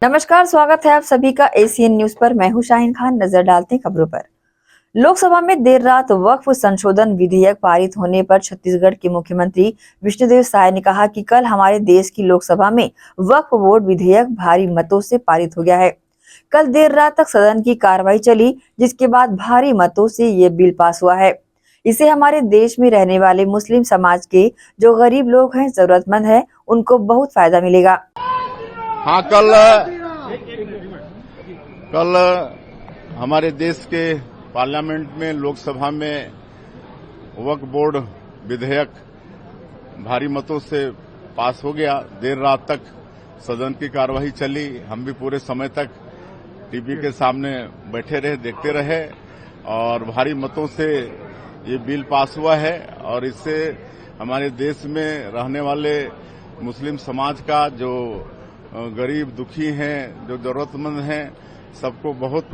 नमस्कार, स्वागत है आप सभी का एसीएन न्यूज पर। मैं हूं शाहीन खान। नजर डालते हैं खबरों पर। लोकसभा में देर रात वक्फ संशोधन विधेयक पारित होने पर छत्तीसगढ़ के मुख्यमंत्री विष्णुदेव साय ने कहा कि कल हमारे देश की लोकसभा में वक्फ बोर्ड विधेयक भारी मतों से पारित हो गया है। कल देर रात तक सदन की कार्रवाई चली, जिसके बाद भारी मतों से ये बिल पास हुआ है। इसे हमारे देश में रहने वाले मुस्लिम समाज के जो गरीब लोग हैं, जरूरतमंद हैं, उनको बहुत फायदा मिलेगा। हाँ, कल हमारे देश के पार्लियामेंट में लोकसभा में वक्फ बोर्ड विधेयक भारी मतों से पास हो गया। देर रात तक सदन की कार्यवाही चली। हम भी पूरे समय तक टीवी के सामने बैठे रहे, देखते रहे और भारी मतों से ये बिल पास हुआ है। और इससे हमारे देश में रहने वाले मुस्लिम समाज का जो गरीब दुखी हैं, जो जरूरतमंद हैं, सबको बहुत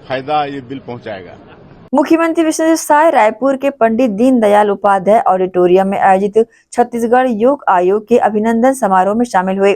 फायदा ये बिल पहुंचाएगा। मुख्यमंत्री विष्णुदेव साय रायपुर के पंडित दीनदयाल उपाध्याय ऑडिटोरियम में आयोजित छत्तीसगढ़ योग आयोग के अभिनंदन समारोह में शामिल हुए।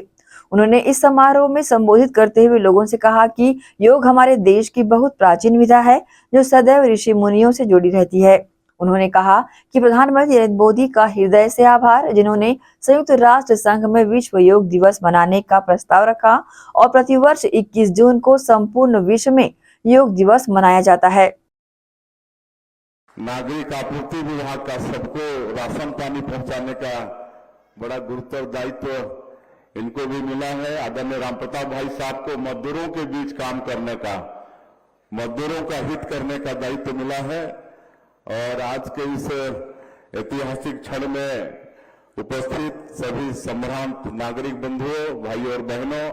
उन्होंने इस समारोह में संबोधित करते हुए लोगों से कहा कि योग हमारे देश की बहुत प्राचीन विधा है, जो सदैव ऋषि मुनियों से जुड़ी रहती है। उन्होंने कहा कि प्रधानमंत्री नरेंद्र मोदी का हृदय से आभार, जिन्होंने संयुक्त राष्ट्र संघ में विश्व योग दिवस मनाने का प्रस्ताव रखा और प्रतिवर्ष 21 जून को संपूर्ण विश्व में योग दिवस मनाया जाता है। नागरिक आपूर्ति विभाग का सबको राशन पानी पहुंचाने का बड़ा गुरुतर दायित्व इनको भी मिला है। आदरणीय रामप्रताप भाई साहब को मजदूरों के बीच काम करने का, मजदूरों का हित करने का दायित्व मिला है। और आज के इस ऐतिहासिक क्षण में उपस्थित सभी संभ्रांत नागरिक बंधुओं, भाइयों और बहनों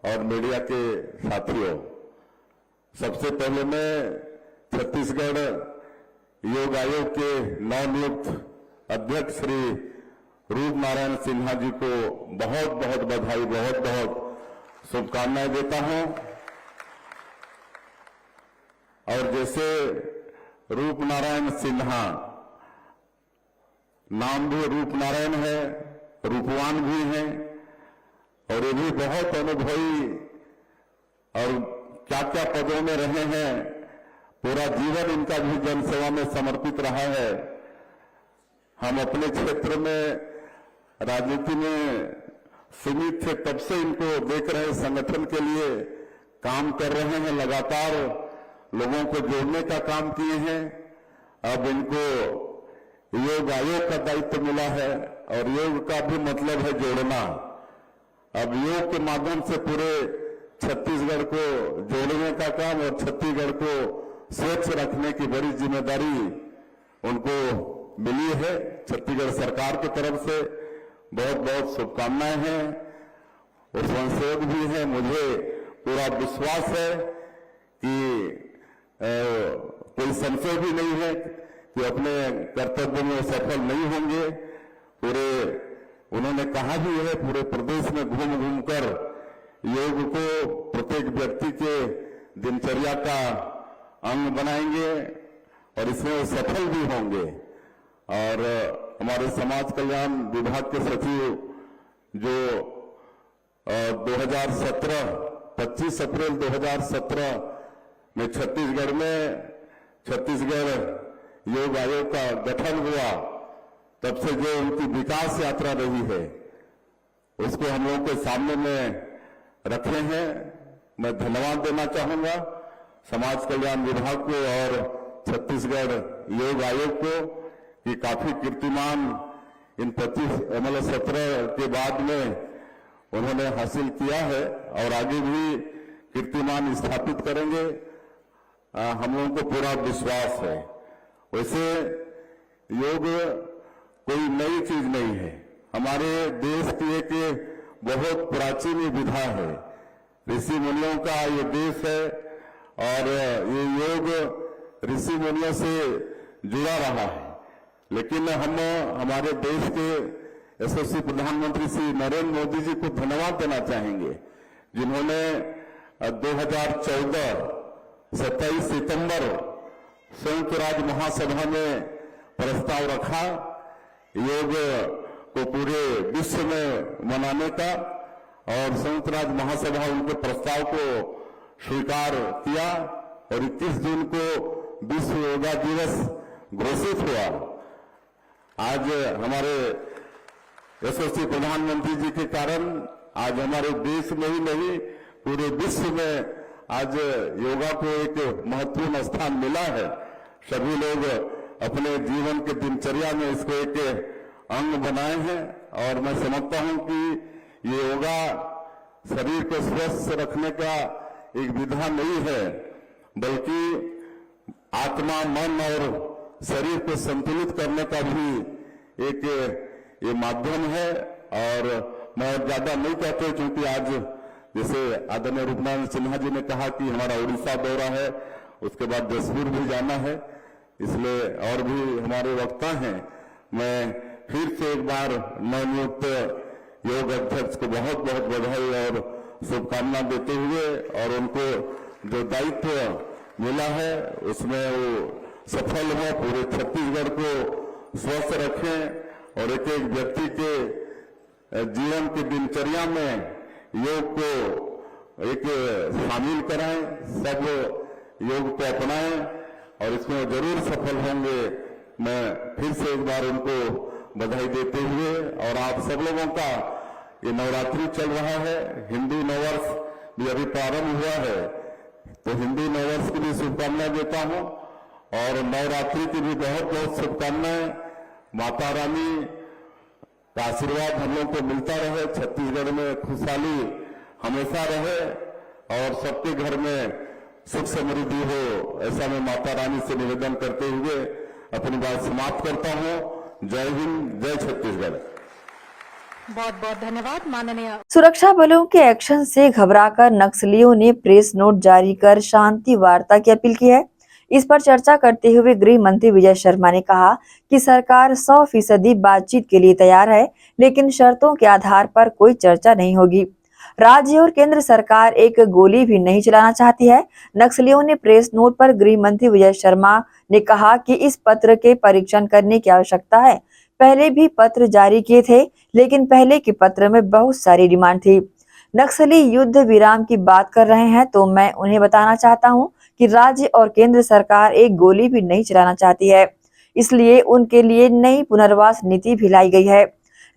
और मीडिया के साथियों, सबसे पहले मैं छत्तीसगढ़ योग आयोग के नवनियुक्त अध्यक्ष श्री रूप नारायण सिन्हा जी को बहुत बहुत बधाई, बहुत बहुत शुभकामनाएं देता हूं। और जैसे रूप नारायण सिन्हा, नाम भी रूप नारायण है, रूपवान भी हैं और ये भी बहुत अनुभवी और क्या क्या पदों में रहे हैं। पूरा जीवन इनका भी जनसेवा में समर्पित रहा है। हम अपने क्षेत्र में राजनीति में सीमित थे, तब से इनको देख रहे, संगठन के लिए काम कर रहे हैं, लगातार लोगों को जोड़ने का काम किए हैं। अब इनको योग आयोग का दायित्व मिला है और योग का भी मतलब है जोड़ना। अब योग के माध्यम से पूरे छत्तीसगढ़ को जोड़ने का काम और छत्तीसगढ़ को स्वच्छ रखने की बड़ी जिम्मेदारी उनको मिली है। छत्तीसगढ़ सरकार की तरफ से बहुत बहुत शुभकामनाएं हैं और संशोधन भी है। मुझे पूरा विश्वास है कि कोई संशय भी नहीं है कि अपने कर्तव्य में सफल नहीं होंगे। पूरे उन्होंने कहा भी है, पूरे प्रदेश में घूम घूम कर योग को प्रत्येक व्यक्ति के दिनचर्या का अंग बनाएंगे और इसमें वो सफल भी होंगे। और हमारे समाज कल्याण विभाग के सचिव जो 2017 25 अप्रैल 2017 में छत्तीसगढ़ योग आयोग का गठन हुआ, तब से जो उनकी विकास यात्रा रही है उसको हम लोगों के सामने में रखे हैं। मैं धन्यवाद देना चाहूंगा समाज कल्याण विभाग को और छत्तीसगढ़ योग आयोग को कि काफी कीर्तिमान इन 17 के बाद में उन्होंने हासिल किया है और आगे भी कीर्तिमान स्थापित करेंगे। हम लोगों को पूरा विश्वास है। वैसे योग कोई नई चीज नहीं है, हमारे देश की एक बहुत प्राचीन विधा है। ऋषि मुनियों का ये देश है और ये योग ऋषि मुनियों से जुड़ा रहा है। लेकिन हम हमारे देश के यशस्वी प्रधानमंत्री श्री नरेंद्र मोदी जी को धन्यवाद देना चाहेंगे, जिन्होंने 2014 27 सितंबर संयुक्त राज्य महासभा में प्रस्ताव रखा योग को पूरे विश्व में मनाने का। और संयुक्त राज्य महासभा उनके प्रस्ताव को स्वीकार किया और 21 जून को विश्व योगा दिवस घोषित हुआ। आज हमारे यशस्वी प्रधानमंत्री जी के कारण आज हमारे देश में ही नहीं पूरे विश्व में आज योगा को एक महत्वपूर्ण स्थान मिला है। सभी लोग अपने जीवन के दिनचर्या में इसको एक अंग बनाए हैं और मैं समझता हूं कि ये योगा शरीर को स्वस्थ रखने का एक विधा नहीं है, बल्कि आत्मा, मन और शरीर को संतुलित करने का भी एक ये माध्यम है। और मैं ज्यादा नहीं कहते, क्योंकि आज जैसे आदरणीय रूपनारायण सिन्हा जी ने कहा कि हमारा उड़ीसा दौरा है, उसके बाद जसपुर भी जाना है, इसलिए और भी हमारे वक्ता हैं। मैं फिर से एक बार नवनियुक्त योग अध्यक्ष को बहुत बहुत बधाई और शुभकामना देते हुए और उनको जो दायित्व मिला है उसमें वो सफल हो, पूरे छत्तीसगढ़ को स्वस्थ रखें और एक एक व्यक्ति के जीवन की दिनचर्या में योग को एक शामिल कराएं, सब योग को अपनाएं और इसमें जरूर सफल होंगे। मैं फिर से एक बार उनको बधाई देते हुए और आप सब लोगों का ये नवरात्रि चल रहा है, हिंदू नववर्ष भी अभी प्रारंभ हुआ है, तो हिंदू नववर्ष की भी शुभकामनाएं देता हूं और नवरात्रि की भी बहुत बहुत शुभकामनाएं। माता रानी का आशीर्वाद हम लोग को मिलता रहे, छत्तीसगढ़ में खुशहाली हमेशा रहे और सबके घर में सुख समृद्धि हो, ऐसा मैं माता रानी से निवेदन करते हुए अपनी बात समाप्त करता हूं। जय हिंद, जय छत्तीसगढ़। बहुत बहुत धन्यवाद माननीय। सुरक्षा बलों के एक्शन से घबराकर नक्सलियों ने प्रेस नोट जारी कर शांति वार्ता की अपील की है। इस पर चर्चा करते हुए गृह मंत्री विजय शर्मा ने कहा कि सरकार 100% बातचीत के लिए तैयार है, लेकिन शर्तों के आधार पर कोई चर्चा नहीं होगी। राज्य और केंद्र सरकार एक गोली भी नहीं चलाना चाहती है। नक्सलियों ने प्रेस नोट पर गृह मंत्री विजय शर्मा ने कहा कि इस पत्र के परीक्षण करने की आवश्यकता है। पहले भी पत्र जारी किए थे, लेकिन पहले के पत्र में बहुत सारी डिमांड थी। नक्सली युद्ध विराम की बात कर रहे हैं, तो मैं उन्हें बताना चाहता हूं कि राज्य और केंद्र सरकार एक गोली भी नहीं चलाना चाहती है, इसलिए उनके लिए नई पुनर्वास नीति भी लाई गई है।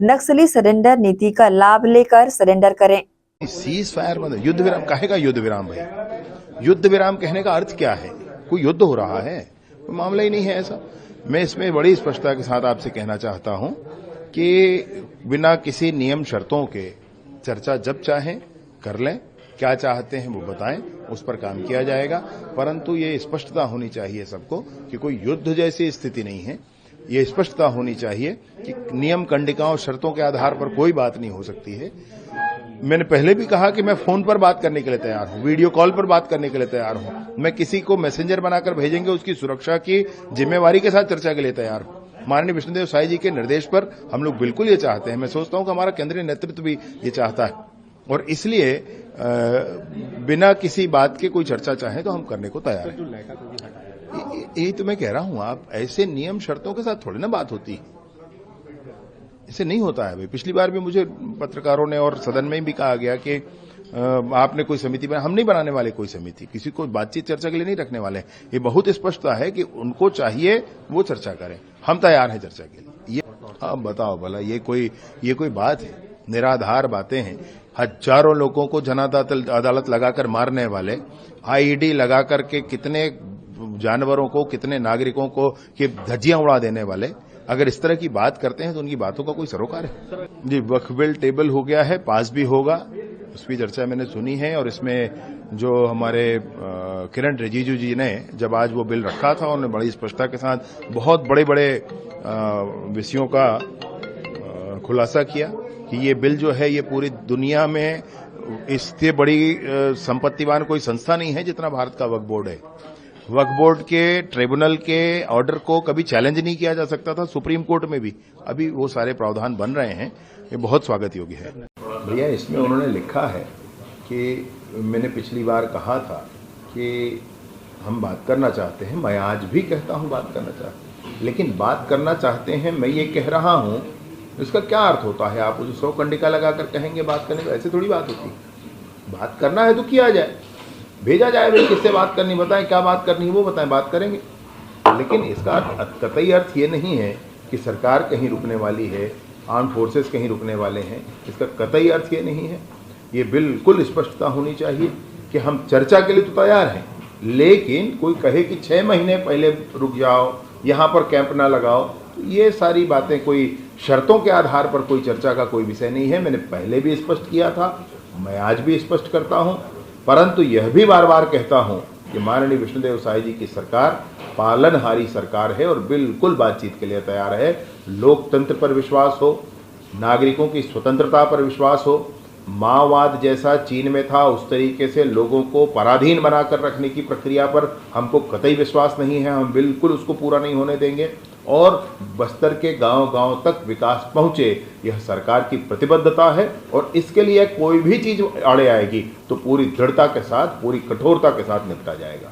नक्सली सरेंडर नीति का लाभ लेकर सरेंडर करें। सीज फायर मतलब युद्ध विराम काहे का युद्ध विराम भाई? युद्ध विराम कहने का अर्थ क्या है? कोई युद्ध हो रहा है? कोई मामला ही नहीं है ऐसा। मैं इसमें बड़ी स्पष्टता के साथ आपसे कहना चाहता हूं कि बिना किसी नियम शर्तों के चर्चा जब चाहें कर लें, क्या चाहते हैं वो बताएं, उस पर काम किया जाएगा। परंतु ये स्पष्टता होनी चाहिए सबको कि कोई युद्ध जैसी स्थिति नहीं है। ये स्पष्टता होनी चाहिए कि नियम, कंडिकाओं, शर्तों के आधार पर कोई बात नहीं हो सकती है। मैंने पहले भी कहा कि मैं फोन पर बात करने के लिए तैयार हूं, वीडियो कॉल पर बात करने के लिए तैयार हूं। मैं किसी को मैसेंजर बनाकर भेजेंगे, उसकी सुरक्षा की जिम्मेवारी के साथ चर्चा के लिए तैयार हूं। माननीय विष्णुदेव साई जी के निर्देश पर हम लोग बिल्कुल ये चाहते हैं। मैं सोचता हूं कि हमारा केंद्रीय नेतृत्व भी ये चाहता है और इसलिए बिना किसी बात के कोई चर्चा चाहे तो हम करने को तैयार हैं। यही तो मैं कह रहा हूं, आप ऐसे नियम शर्तों के साथ थोड़ी ना बात होती है, इसे नहीं होता है भाई। पिछली बार भी मुझे पत्रकारों ने और सदन में भी कहा गया कि आपने कोई समिति बना। हम नहीं बनाने वाले कोई समिति, किसी को बातचीत चर्चा के लिए नहीं रखने वाले। ये बहुत स्पष्टता है कि उनको चाहिए वो चर्चा करें, हम तैयार हैं चर्चा के लिए। ये अब बताओ भला, ये कोई बात है? निराधार बातें हैं। हजारों लोगों को अदालत लगाकर मारने वाले, आईईडी लगाकर के कितने जानवरों को, कितने नागरिकों को कि धज्जियां उड़ा देने वाले अगर इस तरह की बात करते हैं तो उनकी बातों का कोई सरोकार है? जी, वक्फ बिल टेबल हो गया है, पास भी होगा, उसकी चर्चा मैंने सुनी है। और इसमें जो हमारे किरण रिजिजू जी ने जब आज वो बिल रखा था, उन्होंने बड़ी स्पष्टता के साथ बहुत बड़े बड़े विषयों का खुलासा किया कि ये बिल जो है ये पूरी दुनिया में इससे बड़ी संपत्तिवान कोई संस्था नहीं है जितना भारत का वक्फ बोर्ड है। वक्फ बोर्ड के ट्रिब्यूनल के ऑर्डर को कभी चैलेंज नहीं किया जा सकता था, सुप्रीम कोर्ट में भी। अभी वो सारे प्रावधान बन रहे हैं, ये बहुत स्वागत योग्य है। भैया, इसमें उन्होंने लिखा है कि मैंने पिछली बार कहा था कि हम बात करना चाहते हैं, मैं आज भी कहता हूं बात करना चाहते हैं, लेकिन बात करना चाहते हैं मैं ये कह रहा हूं इसका क्या अर्थ होता है? आप मुझे 100 कंडिका लगाकर कहेंगे बात करने को, ऐसे थोड़ी बात होती है। बात करना है तो किया जाए, भेजा जाए, भाई किससे बात करनी, बताएं क्या बात करनी है वो बताएं, बात करेंगे। लेकिन इसका कतई अर्थ ये नहीं है कि सरकार कहीं रुकने वाली है, आर्म फोर्सेस कहीं रुकने वाले हैं, इसका कतई अर्थ ये नहीं है। ये बिल्कुल स्पष्टता होनी चाहिए कि हम चर्चा के लिए तो तैयार हैं, लेकिन कोई कहे कि 6 महीने पहले रुक जाओ, यहाँ पर कैंप ना लगाओ, तो ये सारी बातें कोई शर्तों के आधार पर कोई चर्चा का कोई विषय नहीं है। मैंने पहले भी स्पष्ट किया था, मैं आज भी स्पष्ट करता हूँ, परंतु यह भी बार बार कहता हूँ कि माननीय विष्णुदेव साय जी की सरकार पालनहारी सरकार है और बिल्कुल बातचीत के लिए तैयार है। लोकतंत्र पर विश्वास हो, नागरिकों की स्वतंत्रता पर विश्वास हो, माओवाद जैसा चीन में था उस तरीके से लोगों को पराधीन बनाकर रखने की प्रक्रिया पर हमको कतई विश्वास नहीं है, हम बिल्कुल उसको पूरा नहीं होने देंगे और बस्तर के गांव-गांव तक विकास पहुंचे, यह सरकार की प्रतिबद्धता है और इसके लिए कोई भी चीज आड़े आएगी तो पूरी दृढ़ता के साथ, पूरी कठोरता के साथ निपटा जाएगा।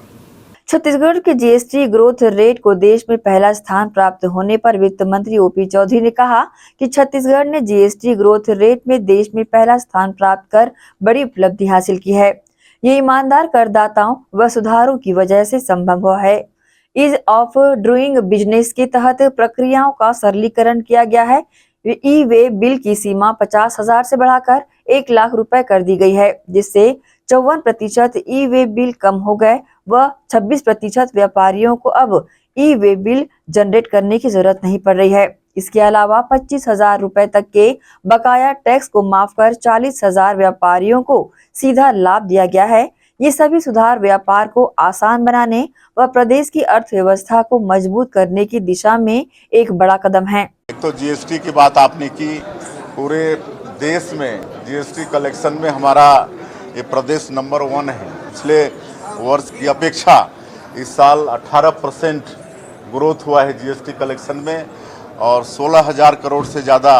छत्तीसगढ़ के जीएसटी ग्रोथ रेट को देश में पहला स्थान प्राप्त होने पर वित्त मंत्री ओपी चौधरी ने कहा कि छत्तीसगढ़ ने जीएसटी ग्रोथ रेट में देश में पहला स्थान प्राप्त कर बड़ी उपलब्धि हासिल की है। ये ईमानदार करदाताओं व सुधारों की वजह से संभव हुआ है। ईज ऑफ डूइंग बिजनेस के तहत प्रक्रियाओं का सरलीकरण किया गया है। ई वे बिल की सीमा 50,000 से बढ़ाकर 1 लाख रुपए कर दी गई है, जिससे 54% ई वे बिल कम हो गए व 26% व्यापारियों को अब ई वे बिल जनरेट करने की जरूरत नहीं पड़ रही है। इसके अलावा 25,000 रुपए तक के बकाया टैक्स को माफ कर 40,000 व्यापारियों को सीधा लाभ दिया गया है। ये सभी सुधार व्यापार को आसान बनाने व प्रदेश की अर्थव्यवस्था को मजबूत करने की दिशा में एक बड़ा कदम है। एक तो जीएसटी की बात आपने की, पूरे देश में जीएसटी कलेक्शन में हमारा ये प्रदेश नंबर 1 है। पिछले वर्ष की अपेक्षा इस साल 18% ग्रोथ हुआ है जीएसटी कलेक्शन में और 16,000 करोड़ से ज़्यादा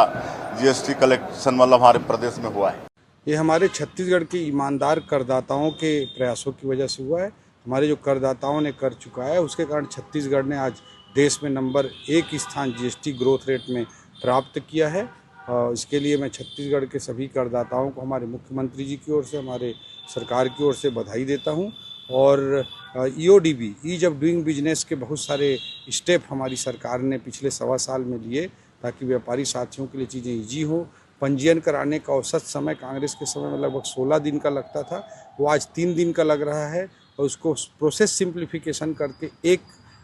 जीएसटी कलेक्शन मतलब हमारे प्रदेश में हुआ है। ये हमारे छत्तीसगढ़ के ईमानदार करदाताओं के प्रयासों की वजह से हुआ है। हमारे जो करदाताओं ने कर चुका है उसके कारण छत्तीसगढ़ ने आज देश में नंबर 1 स्थान जीएसटी ग्रोथ रेट में प्राप्त किया है। इसके लिए मैं छत्तीसगढ़ के सभी करदाताओं को हमारे मुख्यमंत्री जी की ओर से, हमारे सरकार की ओर से बधाई देता हूं। और EODB, ease of doing business के बहुत सारे स्टेप हमारी सरकार ने पिछले 1.25 साल में लिए ताकि व्यापारी साथियों के लिए चीज़ें ईजी हो। पंजीयन कराने का औसत समय कांग्रेस के समय में लगभग 16 दिन का लगता था, वो आज 3 दिन का लग रहा है और उसको प्रोसेस सिंप्लीफिकेशन करके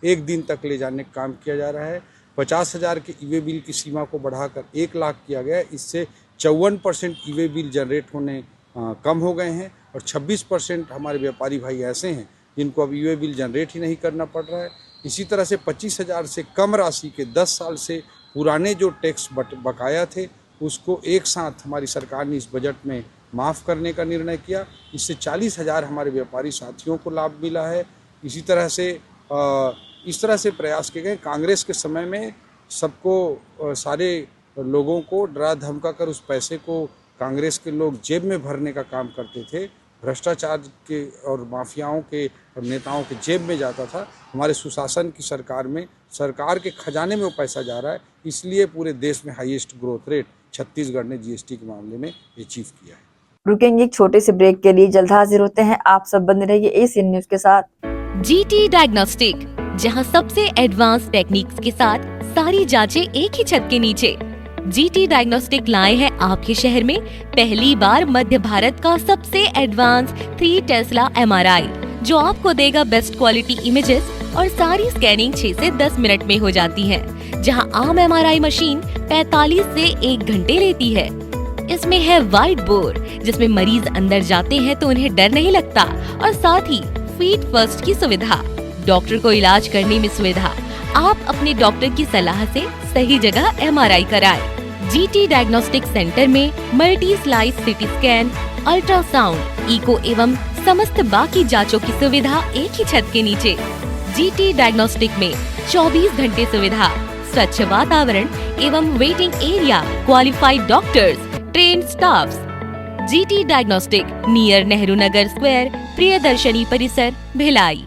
एक दिन तक ले जाने का काम किया जा रहा है। 50,000 के ई वे बिल की सीमा को बढ़ाकर 1 लाख किया गया है। इससे 54% ई वे बिल जनरेट होने कम हो गए हैं और 26% हमारे व्यापारी भाई ऐसे हैं जिनको अब ई वे बिल जनरेट ही नहीं करना पड़ रहा है। इसी तरह से 25,000 से कम राशि के 10 साल से पुराने जो टैक्स बकाया थे उसको एक साथ हमारी सरकार ने इस बजट में माफ़ करने का निर्णय किया। इससे 40,000 हमारे व्यापारी साथियों को लाभ मिला है। इसी तरह से इस तरह से प्रयास किए गए। कांग्रेस के समय में सबको सारे लोगों को डरा धमका कर उस पैसे को कांग्रेस के लोग जेब में भरने का काम करते थे। भ्रष्टाचार के और माफियाओं के और नेताओं के जेब में जाता था। हमारे सुशासन की सरकार में सरकार के खजाने में वो पैसा जा रहा है। इसलिए पूरे देश में हाईएस्ट ग्रोथ रेट छत्तीसगढ़ ने जीएसटी के मामले में अचीव किया है। रुकेंगे एक छोटे से ब्रेक के लिए, जल्द हाजिर होते हैं। आप सब बने रहिए एशियन न्यूज के साथ। जीटी डायग्नोस्टिक, जहां सबसे एडवांस टेक्निक्स के साथ सारी जांचें एक ही छत के नीचे। जीटी डायग्नोस्टिक लाए हैं आपके शहर में पहली बार मध्य भारत का सबसे एडवांस 3 टेस्ला एमआरआई, जो आपको देगा बेस्ट क्वालिटी इमेजेस और सारी स्कैनिंग 6 से 10 मिनट में हो जाती है, जहां आम एमआरआई मशीन 45 से 1 घंटे लेती है। इसमें है वाइट बोर्ड, जिसमें मरीज अंदर जाते हैं तो उन्हें डर नहीं लगता, और साथ ही फीट फर्स्ट की सुविधा, डॉक्टर को इलाज करने में सुविधा। आप अपने डॉक्टर की सलाह से सही जगह एमआरआई कराएं। जीटी डायग्नोस्टिक सेंटर में multi slice CT scan, ultrasound, echo एवं समस्त बाकी जांचों की सुविधा एक ही छत के नीचे। जीटी डायग्नोस्टिक में 24 घंटे सुविधा, स्वच्छ वातावरण एवं waiting area, qualified doctors, trained staffs. GT diagnostic, near Nehru Nagar square, Priyadarshini परिसर, भिलाई।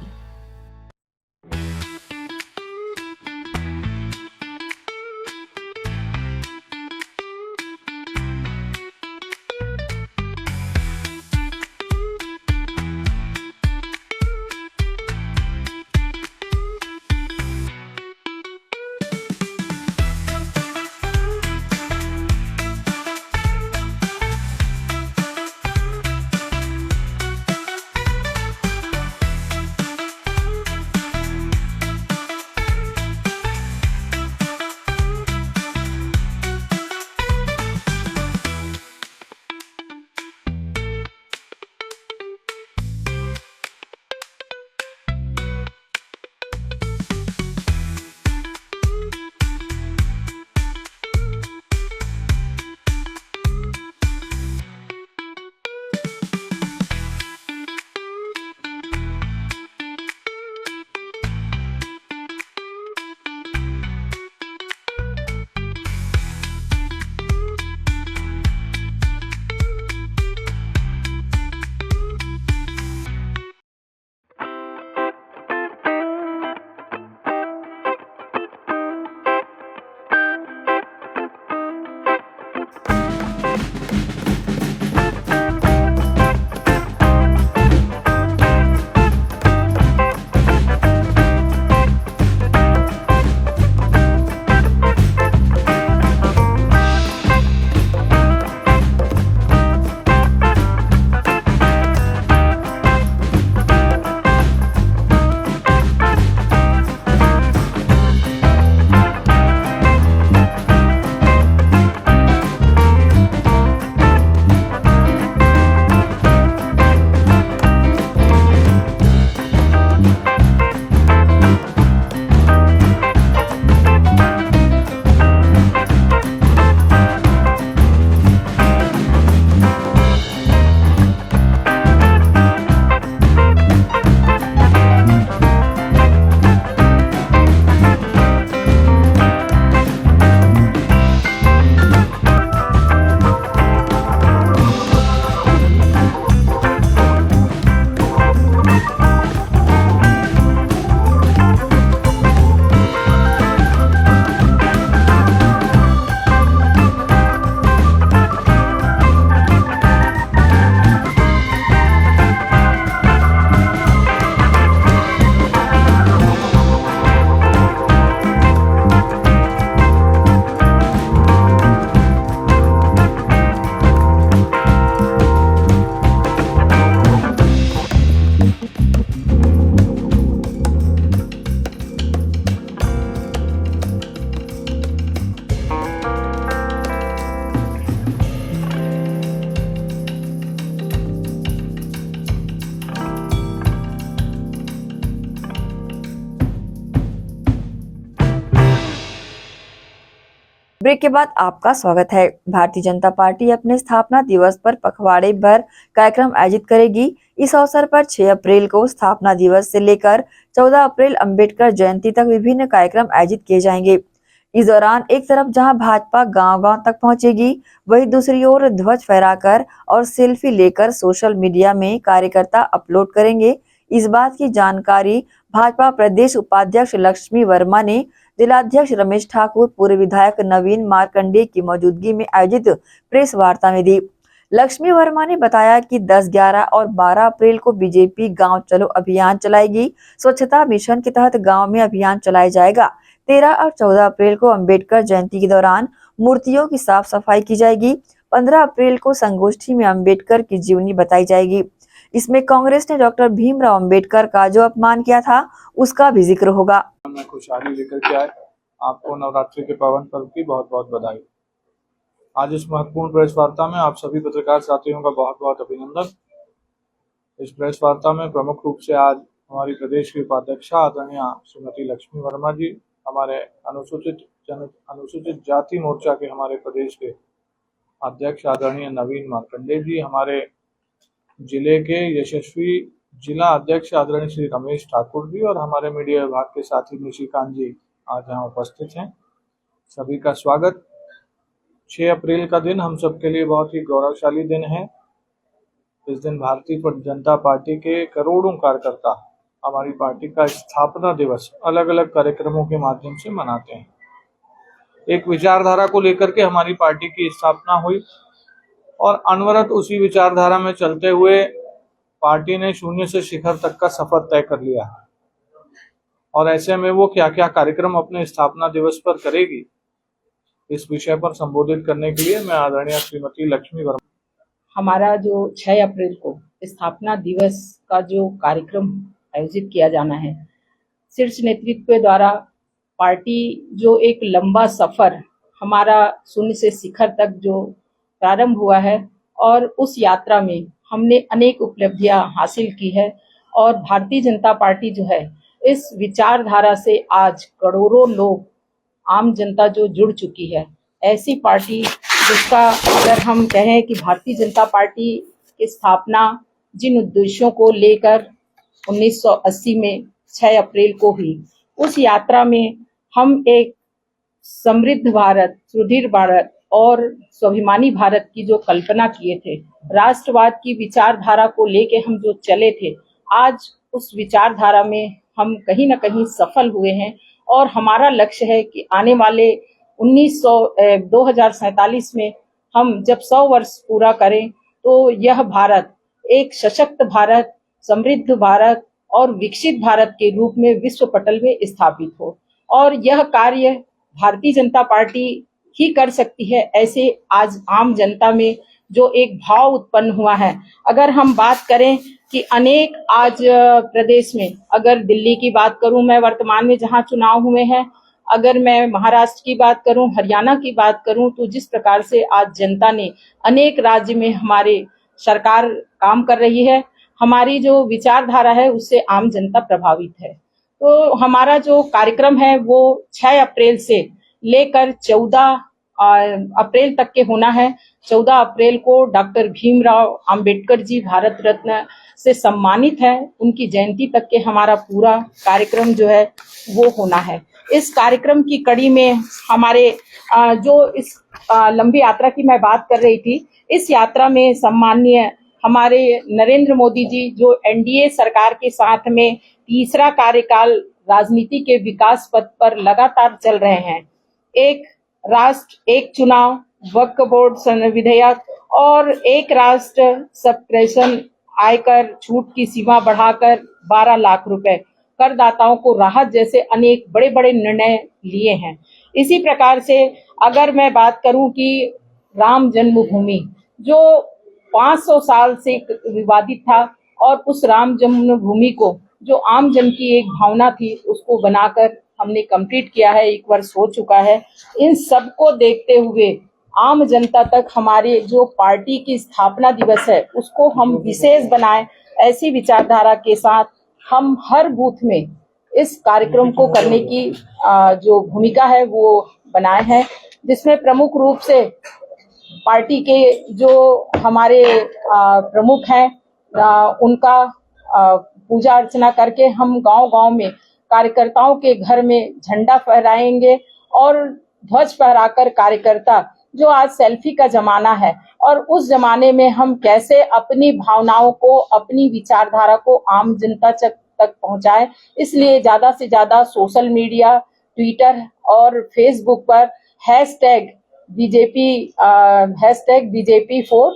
ब्रेक के बाद आपका स्वागत है। भारतीय जनता पार्टी अपने स्थापना दिवस पर पखवाड़े भर कार्यक्रम आयोजित करेगी। इस अवसर पर 6 अप्रैल को स्थापना दिवस से लेकर 14 अप्रैल अंबेडकर जयंती तक विभिन्न कार्यक्रम आयोजित किए जाएंगे। इस दौरान एक तरफ जहां भाजपा गांव-गांव तक पहुंचेगी, वहीं दूसरी ओर ध्वज फहराकर और सेल्फी लेकर सोशल मीडिया में कार्यकर्ता अपलोड करेंगे। इस बात की जानकारी भाजपा प्रदेश उपाध्यक्ष लक्ष्मी वर्मा ने जिलाध्यक्ष रमेश ठाकुर, पूर्व विधायक नवीन मार्कंडेय की मौजूदगी में आयोजित प्रेस वार्ता में दी। लक्ष्मी वर्मा ने बताया कि 10, 11 और 12 अप्रैल को बीजेपी गांव चलो अभियान चलाएगी। स्वच्छता मिशन के तहत गांव में अभियान चलाया जाएगा। 13 और 14 अप्रैल को अंबेडकर जयंती के दौरान मूर्तियों की साफ सफाई की जाएगी। 15 अप्रैल को संगोष्ठी में अंबेडकर की जीवनी बताई जाएगी। इसमें कांग्रेस ने डॉक्टर भीमराव अंबेडकर का जो अपमान किया था उसका भी जिक्र होगा। मैं खुशहाली लेकर के आए। आपको नवरात्रि के पावन पर्व की बहुत बहुत बधाई। आज इस महत्वपूर्ण प्रेस वार्ता में आप सभी पत्रकार साथियों का बहुत बहुत अभिनंदन। इस प्रेस वार्ता में प्रमुख रूप से आज हमारी प्रदेश की उपाध्यक्षा आदरणीय श्रीमती लक्ष्मी वर्मा जी, हमारे अनुसूचित जाति मोर्चा के हमारे प्रदेश के अध्यक्ष आदरणीय नवीन मार्कंडेय जी, हमारे जिले के यशस्वी जिला अध्यक्ष आदरणीय श्री रमेश ठाकुर जी और हमारे मीडिया विभाग के साथी निशिकांत जी आज यहाँ उपस्थित हैं। सभी का स्वागत। 6 अप्रैल का दिन हम सबके लिए बहुत ही गौरवशाली दिन है। इस दिन भारतीय जनता पार्टी के करोड़ों कार्यकर्ता हमारी पार्टी का स्थापना दिवस अलग अलग कार्यक्रमों के माध्यम से मनाते हैं। एक विचारधारा को लेकर के हमारी पार्टी की स्थापना हुई और अनवरत उसी विचारधारा में चलते हुए पार्टी ने शून्य से शिखर तक का सफर तय कर लिया और ऐसे में वो क्या क्या कार्यक्रम अपने स्थापना दिवस पर करेगी, इस विषय पर संबोधित करने के लिए मैं आदरणीय श्रीमती लक्ष्मी वर्मा। हमारा जो 6 अप्रैल को स्थापना दिवस का जो कार्यक्रम आयोजित किया जाना है, शीर्ष नेतृत्व द्वारा पार्टी जो एक लंबा सफर हमारा शून्य से शिखर तक जो प्रारंभ हुआ है और उस यात्रा में हमने अनेक उपलब्धियां हासिल की है और भारतीय जनता पार्टी जो है इस विचारधारा से आज करोड़ों लोग, आम जनता जो जुड़ चुकी है, ऐसी पार्टी जिसका अगर हम कहें कि भारतीय जनता पार्टी की स्थापना जिन उद्देश्यों को लेकर 1980 में 6 अप्रैल को हुई, उस यात्रा में हम एक समृद्ध भारत, सुदृढ़ भारत और स्वाभिमानी भारत की जो कल्पना किए थे, राष्ट्रवाद की विचारधारा को लेके हम जो चले थे, आज उस विचारधारा में हम कहीं ना कहीं सफल हुए हैं और हमारा लक्ष्य है कि आने वाले 2047 में हम जब 100 वर्ष पूरा करें तो यह भारत एक सशक्त भारत, समृद्ध भारत और विकसित भारत के रूप में विश्व पटल में स्थापित हो और यह कार्य भारतीय जनता पार्टी ही कर सकती है। ऐसे आज आम जनता में जो एक भाव उत्पन्न हुआ है, अगर हम बात करें कि अनेक आज प्रदेश में, अगर दिल्ली की बात करूं मैं, वर्तमान में जहां चुनाव हुए हैं, अगर मैं महाराष्ट्र की बात करूं, हरियाणा की बात करूं, तो जिस प्रकार से आज जनता ने अनेक राज्य में हमारे सरकार काम कर रही है, हमारी जो विचारधारा है उससे आम जनता प्रभावित है। तो हमारा जो कार्यक्रम है वो 6 अप्रैल से लेकर 14 अप्रैल तक के होना है। 14 अप्रैल को डॉक्टर भीमराव अंबेडकर जी भारत रत्न से सम्मानित है, उनकी जयंती तक के हमारा पूरा कार्यक्रम जो है वो होना है। इस कार्यक्रम की कड़ी में हमारे जो इस लंबी यात्रा की मैं बात कर रही थी, इस यात्रा में सम्माननीय हमारे नरेंद्र मोदी जी जो एनडीए सरकार के साथ में तीसरा कार्यकाल राजनीति के विकास पथ पर लगातार चल रहे हैं। एक राष्ट्र एक चुनाव, वक्फ बोर्ड विधेयक और एक राष्ट्र सब्सक्रिप्शन आयकर छूट की सीमा बढ़ाकर 12 लाख रुपए, करदाताओं को राहत जैसे अनेक बड़े बड़े निर्णय लिए हैं। इसी प्रकार से अगर मैं बात करूं कि राम जन्मभूमि जो 500 साल से विवादित था और उस राम जन्मभूमि को जो आम जन की एक भावना थी उसको बनाकर हमने कंप्लीट किया है, 1 वर्ष हो चुका है। इन सब को देखते हुए आम जनता तक हमारे जो पार्टी की स्थापना दिवस है उसको हम विशेष बनाएं, ऐसी विचारधारा के साथ हम हर बूथ में इस कार्यक्रम को करने की जो भूमिका है वो बनाए हैं। जिसमें प्रमुख रूप से पार्टी के जो हमारे प्रमुख हैं उनका पूजा अर्चना करके हम गांव-गांव में कार्यकर्ताओं के घर में झंडा फहराएंगे और ध्वज फहराकर कार्यकर्ता जो आज सेल्फी का जमाना है और उस जमाने में हम कैसे अपनी भावनाओं को, अपनी विचारधारा को आम जनता तक पहुंचाएं, इसलिए ज्यादा से ज्यादा सोशल मीडिया, ट्विटर और फेसबुक पर #BJP4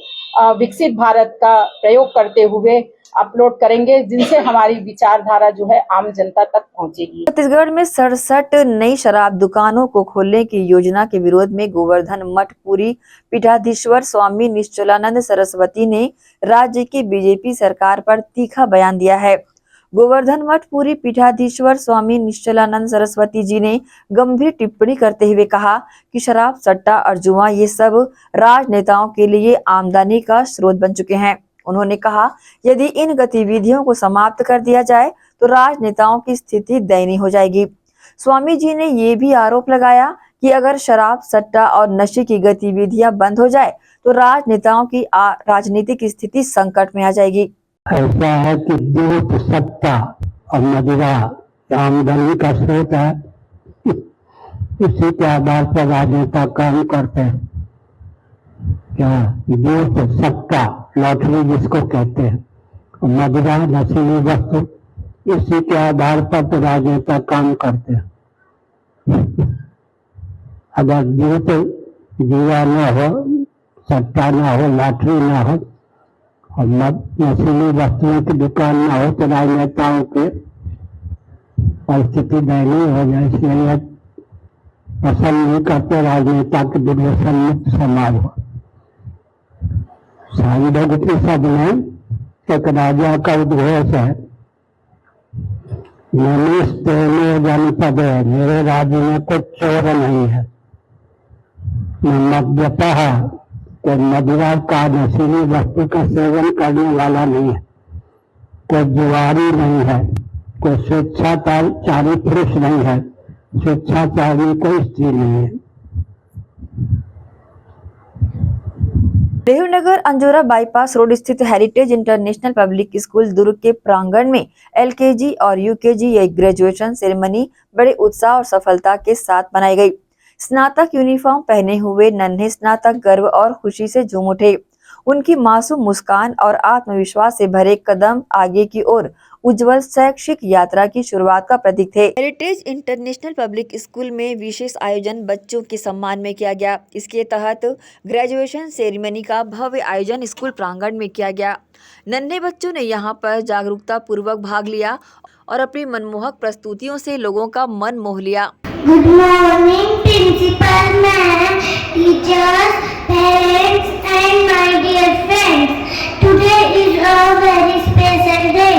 विकसित भारत का प्रयोग करते हुए अपलोड करेंगे, जिनसे हमारी विचारधारा जो है आम जनता तक पहुंचेगी। छत्तीसगढ़ में 67 नई शराब दुकानों को खोलने की योजना के विरोध में गोवर्धन मठ पुरी पीठाधीश्वर स्वामी निश्चलानंद सरस्वती ने राज्य की बीजेपी सरकार पर तीखा बयान दिया है। गोवर्धन मठ पुरी पीठाधीश्वर स्वामी निश्चलानंद सरस्वती जी ने गंभीर टिप्पणी करते हुए कहा कि शराब, सट्टा और जुआ ये सब राजनेताओं के लिए आमदनी का स्रोत बन चुके हैं। उन्होंने कहा, यदि इन गतिविधियों को समाप्त कर दिया जाए तो राजनेताओं की स्थिति दयनीय हो जाएगी। स्वामी जी ने ये भी आरोप लगाया कि अगर शराब, सट्टा और नशे की गतिविधियां बंद हो जाए तो राजनेताओं की राजनीतिक स्थिति संकट में आ जाएगी। ऐसा है कि दूध, सट्टा और मदिरा आमदनी का स्रोत है, इसी के आधार पर राजनेता काम करते हैं। क्या दूध, सट्टा, लॉटरी जिसको कहते हैं, और मदिरा, नशीली वस्तु, इसी के आधार पर तो राजनेता काम करते हैं। अगर दूध, जुआ न हो, सट्टा न हो, लॉटरी न हो और नशीली वस्तुओं की दुकान न हो तो राजनेताओं के परिस्थिति दयनीय हो जाए। इसलिए पसंद नहीं करते राजनेता के दुर्व्यसन मुक्त समाज हो। सांडव उपनिषद में एक राजा का उद्घोष है, नमस्ते जनपदे, मेरे राज्य में कोई चोर नहीं है, न मद्यपः, कोई मदिरा का, नशीली वस्तु का सेवन करने वाला नहीं है, कोई जुआरी नहीं है, कोई स्वेच्छाचारी पुरुष नहीं है, स्वेच्छाचारी कोई स्त्री नहीं है। देवनगर अंजोरा बाईपास रोड स्थित हेरिटेज इंटरनेशनल पब्लिक स्कूल दुर्ग के प्रांगण में LKG और UKG ग्रेजुएशन सेरेमनी बड़े उत्साह और सफलता के साथ मनाई गई। स्नातक यूनिफॉर्म पहने हुए नन्हे स्नातक गर्व और खुशी से झूम उठे। उनकी मासूम मुस्कान और आत्मविश्वास से भरे कदम आगे की ओर उज्जवल शैक्षिक यात्रा की शुरुआत का प्रतीक थे। हेरिटेज इंटरनेशनल पब्लिक स्कूल में विशेष आयोजन बच्चों के सम्मान में किया गया। इसके तहत ग्रेजुएशन सेरेमनी का भव्य आयोजन स्कूल प्रांगण में किया गया। नन्हे बच्चों ने यहां पर जागरूकता पूर्वक भाग लिया और अपनी मनमोहक प्रस्तुतियों से लोगों का मन मोह लिया। Good morning principal ma'am, teachers, parents and my dear friends. Today is a very special day.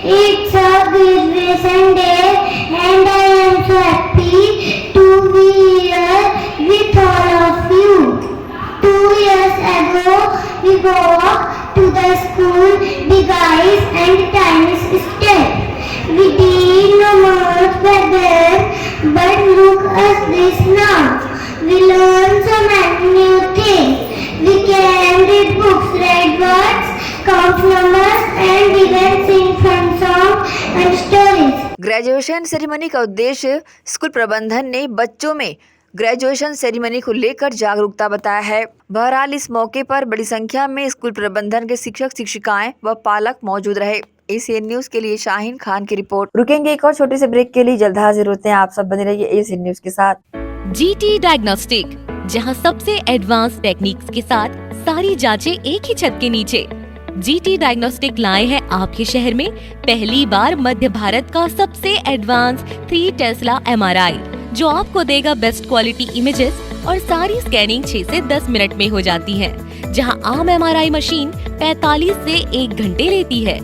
It's a graduation day and I am so happy to be here with all of you. 2 years ago we walked to the school, big eyes and tiny steps. We did not much back then, but look at this now. We learned so many new things. We can read books, write words, count numbers and even sing fun songs and stories. Graduation ceremony का उद्देश्य school प्रबंधन ने बच्चों में graduation ceremony को लेकर जागरूकता बताया है। बहरहाल इस मौके पर बड़ी संख्या में स्कूल प्रबंधन के शिक्षक, शिक्षिकाएं व पालक मौजूद रहे। एसीएन न्यूज के लिए शाहीन खान की रिपोर्ट। रुकेंगे एक और छोटे से ब्रेक के लिए, जल्द हाजिर होते हैं। आप सब बने रहिए एसीएन न्यूज के साथ। GT डायग्नोस्टिक, जहां सबसे एडवांस टेक्निक्स के साथ सारी जांचें एक ही छत के नीचे। GT डायग्नोस्टिक लाए हैं आपके शहर में पहली बार मध्य भारत का सबसे एडवांस 3 टेस्ला MRI, जो आपको देगा बेस्ट क्वालिटी इमेजेस और सारी स्कैनिंग 6 से 10 मिनट में हो जाती है, जहां आम MRI मशीन 45 से 1 घंटे लेती है।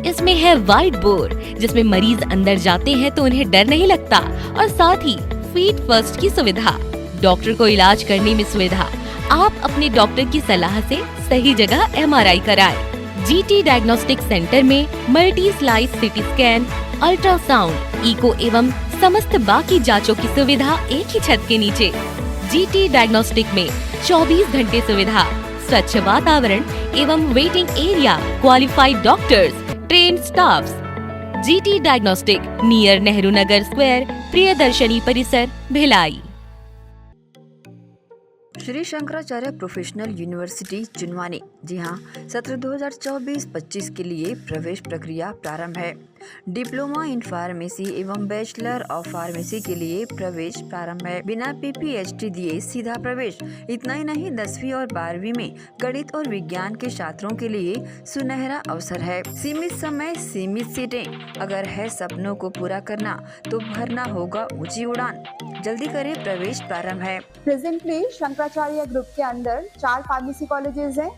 इसमें है वाइट बोर्ड, जिसमें मरीज अंदर जाते हैं तो उन्हें डर नहीं लगता, और साथ ही फीट फर्स्ट की सुविधा, डॉक्टर को इलाज करने में सुविधा। आप अपने डॉक्टर की सलाह से सही जगह MRI कराएं। GT डायग्नोस्टिक सेंटर में multi slice CT scan, ultrasound, echo एवं समस्त बाकी जांचों की सुविधा एक ही छत के नीचे। GT डायग्नोस्टिक में 24 घंटे सुविधा, स्वच्छ वातावरण एवं waiting area, qualified doctors, trained staffs. GT diagnostic near Nehru Nagar square, Priyadarshini परिसर, भिलाई। श्री शंकराचार्य प्रोफेशनल यूनिवर्सिटी जुनवानी, जी हाँ, सत्र 2024-25 के लिए प्रवेश प्रक्रिया प्रारंभ है। डिप्लोमा इन फार्मेसी एवं बैचलर ऑफ फार्मेसी के लिए प्रवेश प्रारंभ है। बिना PPHD दिए सीधा प्रवेश। इतना ही नहीं, 10वीं और 12वीं में गणित और विज्ञान के छात्रों के लिए सुनहरा अवसर है। सीमित समय, सीमित सीटें। अगर है सपनों को पूरा करना तो भरना होगा ऊंची उड़ान। जल्दी करें, प्रवेश प्रारंभ है। प्रेजेंटली शंकराचार्य ग्रुप के अंदर 4 फार्मेसी कॉलेजेस हैं।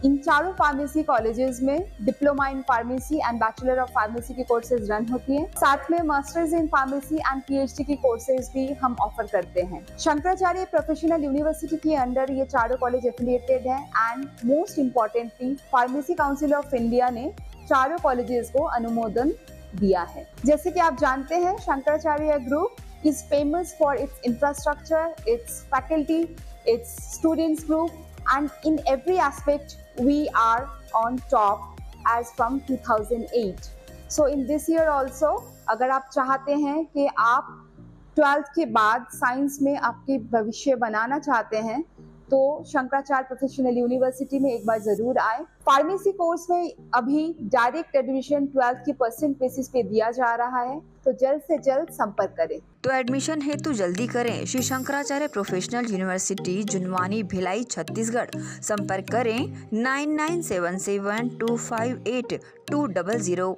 इन चारों फार्मेसी कॉलेजेस में diploma in pharmacy and bachelor of pharmacy की कोर्सेज रन होती हैं। साथ में masters in pharmacy and PhD की कोर्सेज भी हम ऑफर करते हैं। शंकराचार्य प्रोफेशनल यूनिवर्सिटी के अंदर ये चारों कॉलेज एफिलिएटेड हैं and most importantly pharmacy council of India ने चारों कॉलेजेस को अनुमोदन दिया है। जैसे कि आप जानते हैं, Shankaracharya group is famous for its infrastructure, its faculty, its students group, and in every aspect we are on top as from 2008. So in this year also, अगर आप चाहते हैं कि आप 12th के बाद साइंस में आपके भविष्य बनाना चाहते हैं तो शंकराचार्य प्रोफेशनल यूनिवर्सिटी में एक बार जरूर आए। फार्मेसी कोर्स में अभी डायरेक्ट एडमिशन 12th की % बेसिस पे दिया जा रहा है, तो जल्द से जल्द संपर्क करें। तो एडमिशन हेतु जल्दी करें। Shri Shankaracharya professional university Junwani, Bhilai, Chhattisgarh. संपर्क करें 9977258200।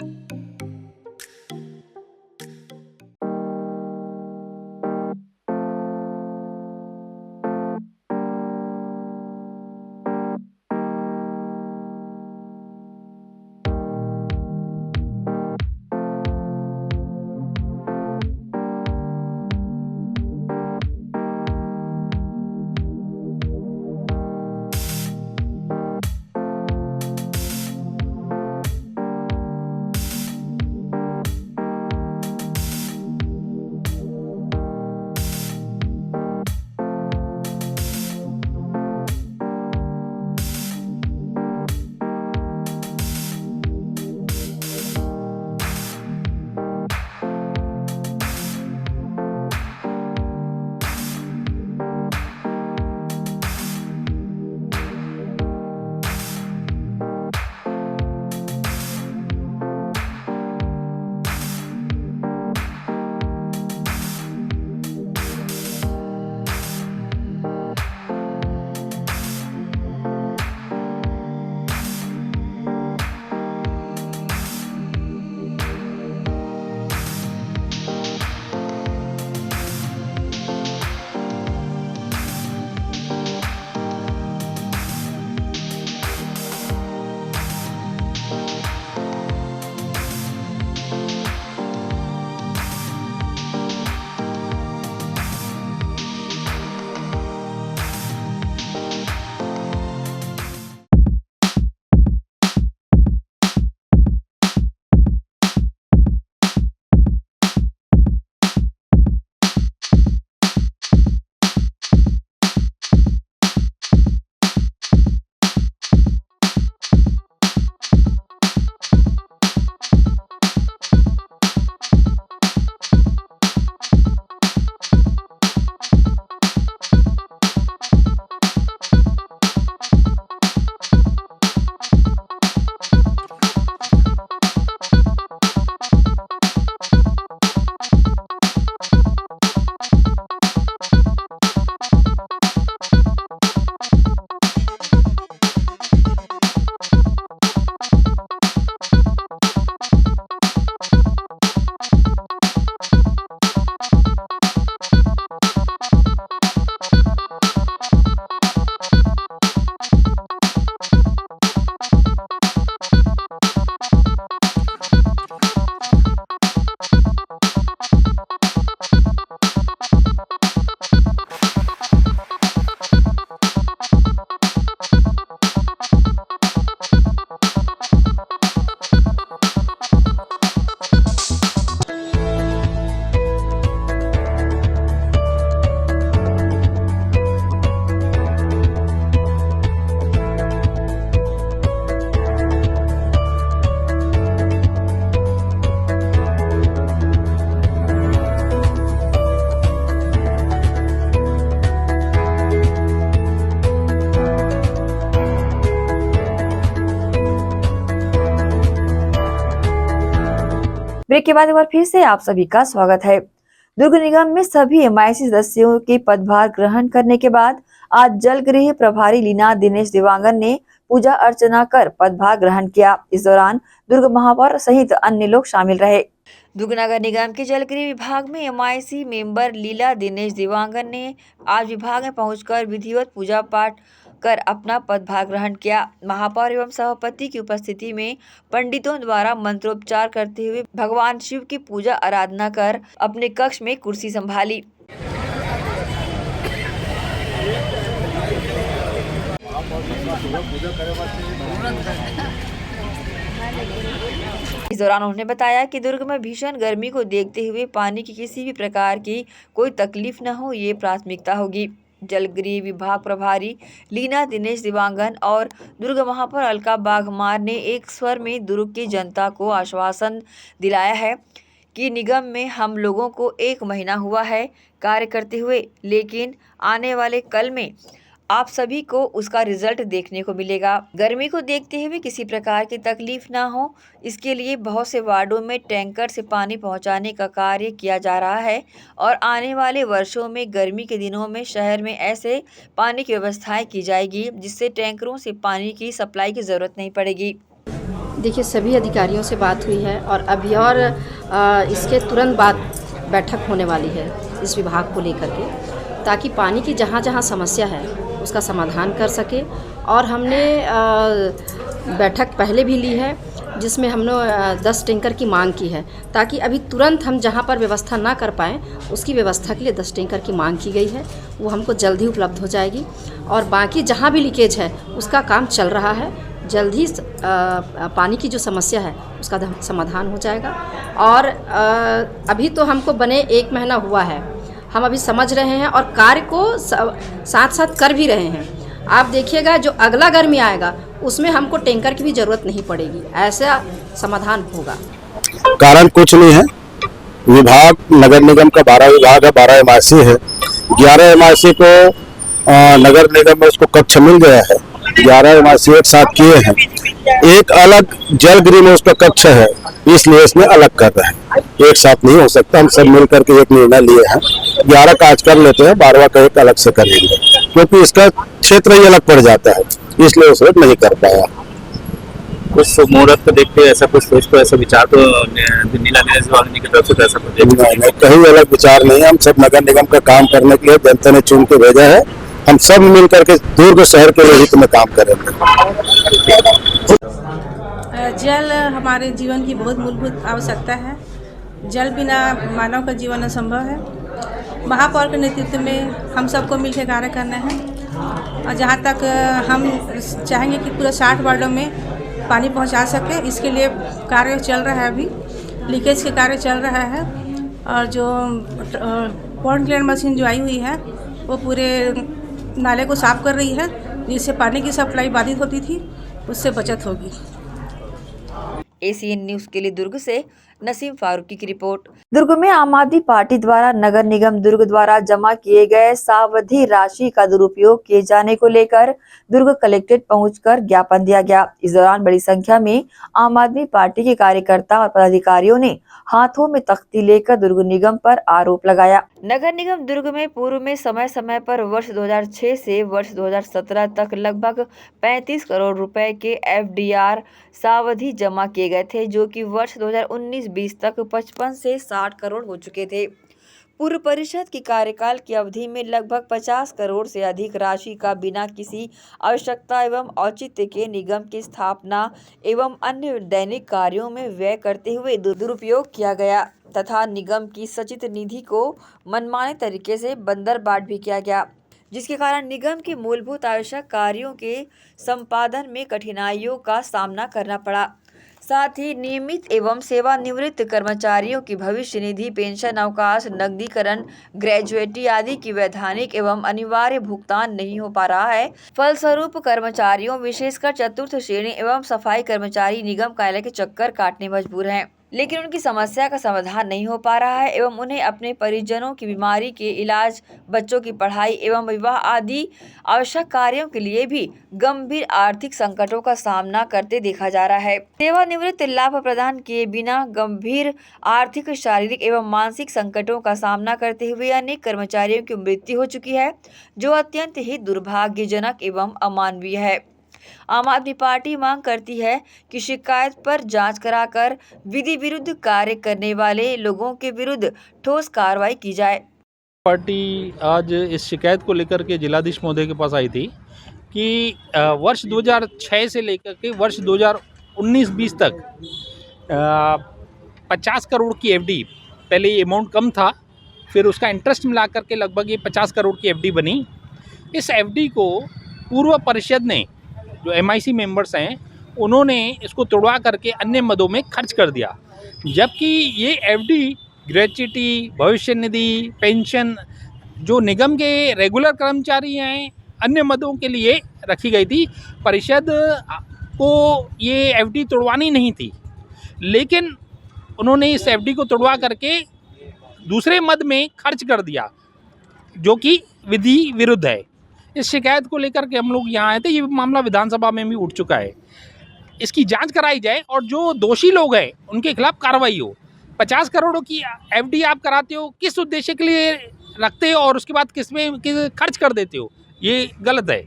ब्रेक के बाद एक बार फिर से आप सभी का स्वागत है। दुर्ग निगम में सभी एमआईसी सदस्यों के पदभार ग्रहण करने के बाद आज जल गृह प्रभारी लीना दिनेश दिवांगन ने पूजा अर्चना कर पदभार ग्रहण किया। इस दौरान दुर्ग महापौर सहित अन्य लोग शामिल रहे। दुर्ग नगर निगम के जल गृह विभाग में एमआईसी मेंबर लीला दिनेश दिवांगन ने आज विभाग में पहुंचकर विधिवत पूजा पाठ कर अपना पदभार ग्रहण किया। महापौर एवं सभापति की उपस्थिति में पंडितों द्वारा मंत्रोपचार करते हुए भगवान शिव की पूजा आराधना कर अपने कक्ष में कुर्सी संभाली। इस दौरान उन्होंने बताया कि दुर्ग में भीषण गर्मी को देखते हुए पानी की किसी भी प्रकार की कोई तकलीफ न हो, ये प्राथमिकता होगी। जलगृह विभाग प्रभारी लीना दिनेश दिवांगन और दुर्ग महापौर अलका बाघमार ने एक स्वर में दुर्ग की जनता को आश्वासन दिलाया है कि निगम में हम लोगों को 1 महीना हुआ है कार्य करते हुए, लेकिन आने वाले कल में आप सभी को उसका रिजल्ट देखने को मिलेगा। गर्मी को देखते हुए किसी प्रकार की तकलीफ ना हो, इसके लिए बहुत से वार्डों में टैंकर से पानी पहुंचाने का कार्य किया जा रहा है और आने वाले वर्षों में गर्मी के दिनों में शहर में ऐसे पानी की व्यवस्थाएं की जाएगी जिससे टैंकरों से पानी की सप्लाई की ज़रूरत नहीं पड़ेगी। देखिए, सभी अधिकारियों से बात हुई है और अभी और इसके तुरंत बाद बैठक होने वाली है इस विभाग को लेकर के, ताकि पानी की जहाँ जहाँ समस्या है उसका समाधान कर सके। और हमने बैठक पहले भी ली है जिसमें हमने 10 टैंकर की मांग की है, ताकि अभी तुरंत हम जहाँ पर व्यवस्था ना कर पाएँ उसकी व्यवस्था के लिए 10 टैंकर की मांग की गई है, वो हमको जल्द ही उपलब्ध हो जाएगी। और बाकी जहाँ भी लीकेज है उसका काम चल रहा है, जल्द ही पानी की जो समस्या है उसका समाधान हो जाएगा। और अभी तो हमको बने 1 महीना हुआ है, हम अभी समझ रहे हैं और कार्य को साथ साथ कर भी रहे हैं। आप देखिएगा जो अगला गर्मी आएगा उसमें हमको टैंकर की भी ज़रूरत नहीं पड़ेगी, ऐसा समाधान होगा। कारण कुछ नहीं है, विभाग नगर निगम का 12 विभाग है, 12 एमआईसी है। 11 एमआईसी को नगर निगम में उसको कक्ष मिल गया है, 11 एमआईसी एक साथ किए हैं। एक अलग जल गृह में उसका कक्ष है, इसलिए इसमें अलग कर रहे हैं, एक साथ नहीं हो सकता। हम सब मिल करके एक निर्णय लिए हैं, 11 का आज कर लेते हैं, 12वां का एक अलग से करेंगे, क्योंकि इसका क्षेत्र ही अलग पड़ जाता है, इसलिए उसे नहीं कर पाया। कुछ मुहूर्त को देखते ऐसा कुछ सोच तो ऐसा विचार तो नीला दिनेश दिवांगन जी की तरफ से तो ऐसा कुछ नहीं, कहीं अलग विचार नहीं है। हम सब नगर निगम का काम करने के लिए जनता ने चुन के भेजा है, हम सब मिल करके दुर्ग शहर के हित में काम करेंगे। जल हमारे जीवन की बहुत मूलभूत आवश्यकता है, जल बिना मानव का जीवन असंभव है। महापौर के नेतृत्व में हम सबको मिलकर कार्य करना है और जहाँ तक हम चाहेंगे कि पूरे 60 वार्डों में पानी पहुँचा सके, इसके लिए कार्य चल रहा है। अभी लीकेज के कार्य चल रहा है और जो पॉन्ड क्लीनर मशीन जो आई हुई है वो पूरे नाले को साफ कर रही है, जिससे पानी की सप्लाई बाधित होती थी उससे बचत होगी। एसीएन न्यूज के लिए दुर्ग से नसीम फारूकी की रिपोर्ट। दुर्ग में आम आदमी पार्टी द्वारा नगर निगम दुर्ग द्वारा जमा किए गए सावधि राशि का दुरुपयोग किए जाने को लेकर दुर्ग कलेक्ट्रेट पहुंचकर ज्ञापन दिया गया। इस दौरान बड़ी संख्या में आम आदमी पार्टी के कार्यकर्ता और पदाधिकारियों ने हाथों में तख्ती लेकर दुर्ग निगम पर आरोप लगाया। नगर निगम दुर्ग में पूर्व में समय समय पर वर्ष 2006 से वर्ष 2017 तक लगभग 35 करोड़ रुपए के एफडीआर सावधि जमा किए गए थे, जो कि वर्ष 2019-20 तक 55 से 60 करोड़ हो चुके थे। पूर्व परिषद की कार्यकाल की अवधि में लगभग 50 करोड़ से अधिक राशि का बिना किसी आवश्यकता एवं औचित्य के निगम की स्थापना एवं अन्य दैनिक कार्यों में व्यय करते हुए दुरुपयोग किया गया तथा निगम की सचित निधि को मनमाने तरीके से बंदरबाट भी किया गया, जिसके कारण निगम के मूलभूत आवश्यक कार्यों के संपादन में कठिनाइयों का सामना करना पड़ा। साथ ही नियमित एवं सेवानिवृत्त कर्मचारियों की भविष्य निधि, पेंशन, अवकाश, नकदीकरण, ग्रेजुएटी आदि की वैधानिक एवं अनिवार्य भुगतान नहीं हो पा रहा है। फलस्वरूप कर्मचारियों विशेषकर चतुर्थ श्रेणी एवं सफाई कर्मचारी निगम कार्यालय के चक्कर काटने मजबूर हैं। लेकिन उनकी समस्या का समाधान नहीं हो पा रहा है एवं उन्हें अपने परिजनों की बीमारी के इलाज, बच्चों की पढ़ाई एवं विवाह आदि आवश्यक कार्यों के लिए भी गंभीर आर्थिक संकटों का सामना करते देखा जा रहा है। सेवानिवृत्त लाभ प्रदान किए बिना गंभीर आर्थिक, शारीरिक एवं मानसिक संकटों का सामना करते हुए अनेक कर्मचारियों की मृत्यु हो चुकी है, जो अत्यंत ही दुर्भाग्यजनक एवं अमानवीय है। आम आदमी पार्टी मांग करती है कि शिकायत पर जांच कराकर विधि विरुद्ध कार्य करने वाले लोगों के विरुद्ध ठोस कार्रवाई की जाए। पार्टी आज इस शिकायत को लेकर के जिलाधीश महोदय के पास आई थी कि वर्ष 2006 से लेकर के वर्ष 2019-20 तक 50 करोड़ की एफडी, पहले ये अमाउंट कम था, फिर उसका इंटरेस्ट मिला करके लगभग ये 50 करोड़ की एफडी बनी। इस एफडी को पूर्व परिषद ने, जो एमआईसी मेंबर्स हैं, उन्होंने इसको तोड़वा करके अन्य मदों में खर्च कर दिया, जबकि ये एफडी ग्रेच्युटी, भविष्य निधि, पेंशन जो निगम के रेगुलर कर्मचारी हैं, अन्य मदों के लिए रखी गई थी। परिषद को ये एफडी तोड़वानी नहीं थी, लेकिन उन्होंने इस एफडी को तोड़वा करके दूसरे मद में खर्च कर दिया, जो कि विधि विरुद्ध है। इस शिकायत को लेकर के हम लोग यहाँ आए थे। ये मामला विधानसभा में भी उठ चुका है। इसकी जांच कराई जाए और जो दोषी लोग हैं उनके खिलाफ कार्रवाई हो। 50 करोड़ की एफडी आप कराते हो, किस उद्देश्य के लिए रखते हो और उसके बाद किसमें खर्च कर देते हो, ये गलत है।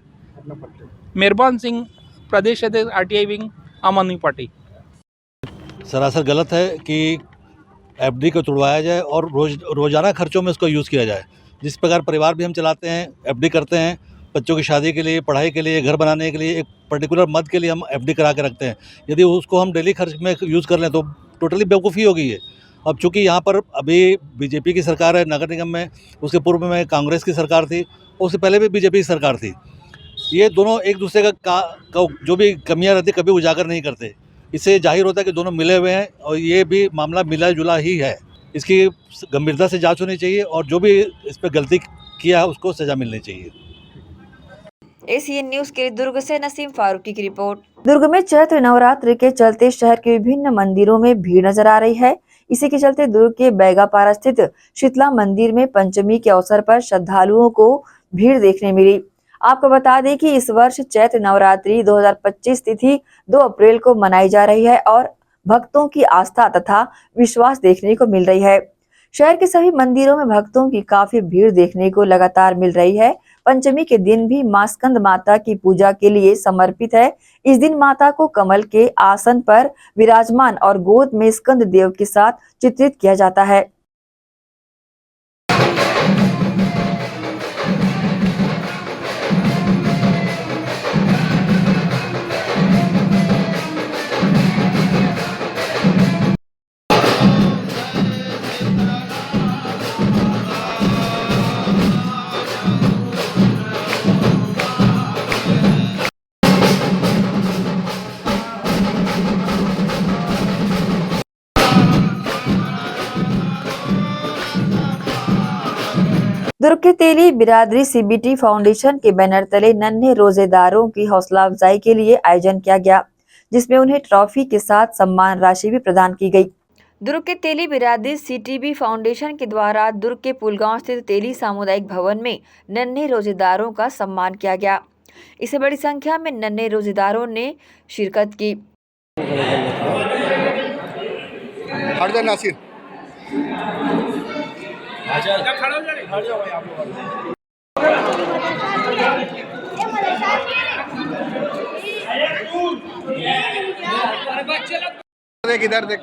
मेहरबान सिंह, प्रदेश अध्यक्ष आरटीआई विंग, आम आदमी पार्टी। सरासर गलत है कि एफडी को तोड़वाया जाए और रोज़ाना खर्चों में उसको यूज़ किया जाए। जिस प्रकार परिवार भी हम चलाते हैं, एफडी करते हैं, बच्चों की शादी के लिए, पढ़ाई के लिए, घर बनाने के लिए, एक पर्टिकुलर मद के लिए हम एफडी करा के रखते हैं। यदि उसको हम डेली खर्च में यूज़ कर लें तो टोटली बेवकूफ़ी हो गई है। अब चूँकि यहाँ पर अभी बीजेपी की सरकार है नगर निगम में, उसके पूर्व में कांग्रेस की सरकार थी, उससे पहले भी बीजेपी की सरकार थी। ये दोनों एक दूसरे का जो भी कमियाँ रहती कभी उजागर नहीं करते। इससे जाहिर होता है कि दोनों मिले हुए हैं और ये भी मामला मिला जुला ही है। इसकी गंभीरता से जांच होनी चाहिए और जो भी इस पर गलती किया है उसको सजा मिलनी चाहिए। एसीएन न्यूज के लिए दुर्ग से नसीम फारूकी की रिपोर्ट। दुर्ग में चैत्र नवरात्रि के चलते शहर के विभिन्न मंदिरों में भीड़ नजर आ रही है। इसी के चलते दुर्ग के बैगापारा स्थित शीतला मंदिर में पंचमी के अवसर पर श्रद्धालुओं को भीड़ देखने मिली। आपको बता दें कि इस वर्ष चैत्र नवरात्रि 2025 तिथि 2 अप्रैल को मनाई जा रही है और भक्तों की आस्था तथा विश्वास देखने को मिल रही है। शहर के सभी मंदिरों में भक्तों की काफी भीड़ देखने को लगातार मिल रही है। पंचमी के दिन भी मां स्कंद माता की पूजा के लिए समर्पित है। इस दिन माता को कमल के आसन पर विराजमान और गोद में स्कंद देव के साथ चित्रित किया जाता है। दुर्ग के तेली बिरादरी सीबीटी फाउंडेशन के बैनर तले नन्हे रोजेदारों की हौसला अफजाई के लिए आयोजन किया गया, जिसमें उन्हें ट्रॉफी के साथ सम्मान राशि भी प्रदान की गई। दुर्ग के तेली बिरादरी सीटीबी फाउंडेशन के द्वारा दुर्ग के पुलगांव स्थित तेली सामुदायिक भवन में नन्हे रोजेदारों का सम्मान किया गया। इसे बड़ी संख्या में नन्हे रोजेदारों ने शिरकत की। देख इधर देख।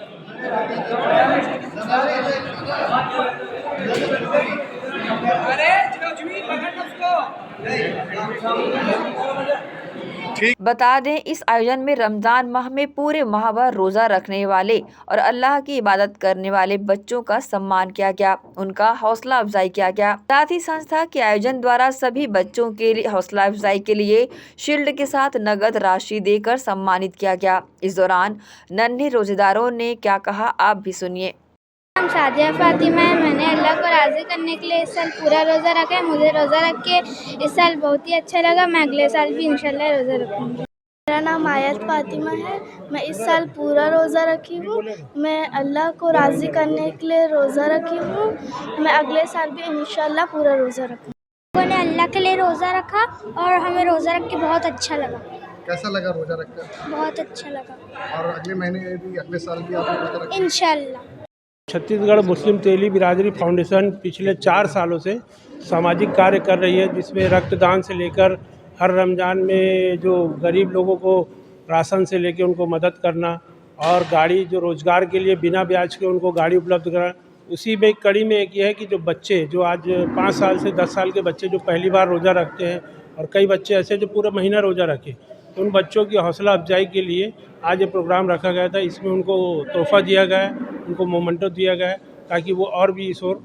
बता दें, इस आयोजन में रमजान माह में पूरे माह भर रोजा रखने वाले और अल्लाह की इबादत करने वाले बच्चों का सम्मान किया गया, उनका हौसला अफजाई किया गया। साथ ही संस्था के आयोजन द्वारा सभी बच्चों के हौसला अफजाई के लिए शील्ड के साथ नगद राशि देकर सम्मानित किया गया। इस दौरान नन्हे रोजेदारों ने क्या कहा, आप भी सुनिए। नाम सादिया फातिमा है। मैंने अल्लाह को राज़ी करने के लिए इस साल पूरा रोज़ा रखा है। मुझे रोज़ा रख के इस साल बहुत ही अच्छा लगा। मैं अगले साल भी इंशाल्लाह रोज़ा रखूँगी। मेरा नाम आयत फातिमा है। मैं इस साल पूरा रोज़ा रखी हूँ। मैं अल्लाह को राज़ी करने के लिए रोज़ा रखी हूँ। मैं अगले साल भी इंशाल्लाह पूरा रोज़ा रखूँ। मैंने अल्लाह के लिए रोज़ा रखा और हमें रोज़ा रख के बहुत अच्छा लगा। कैसा लगा रोजा रखकर? बहुत अच्छा लगा। और अगले महीने भी अगले साल भी आप रोजा रखें? इंशाल्लाह। छत्तीसगढ़ मुस्लिम तेली बिरादरी फाउंडेशन पिछले 4 सालों से सामाजिक कार्य कर रही है, जिसमें रक्तदान से लेकर हर रमज़ान में जो गरीब लोगों को राशन से लेकर उनको मदद करना और गाड़ी जो रोज़गार के लिए बिना ब्याज के उनको गाड़ी उपलब्ध कराना। उसी में एक कड़ी में एक ये है कि जो बच्चे जो आज 5 साल से 10 साल के बच्चे जो पहली बार रोज़ा रखते हैं और कई बच्चे ऐसे जो पूरा महीना रोज़ा रखे, तो उन बच्चों की हौसला अफजाई के लिए आज ये प्रोग्राम रखा गया था। इसमें उनको तोहफ़ा दिया गया है, उनको मोमेंटो दिया गया है ताकि वो और भी इस ओर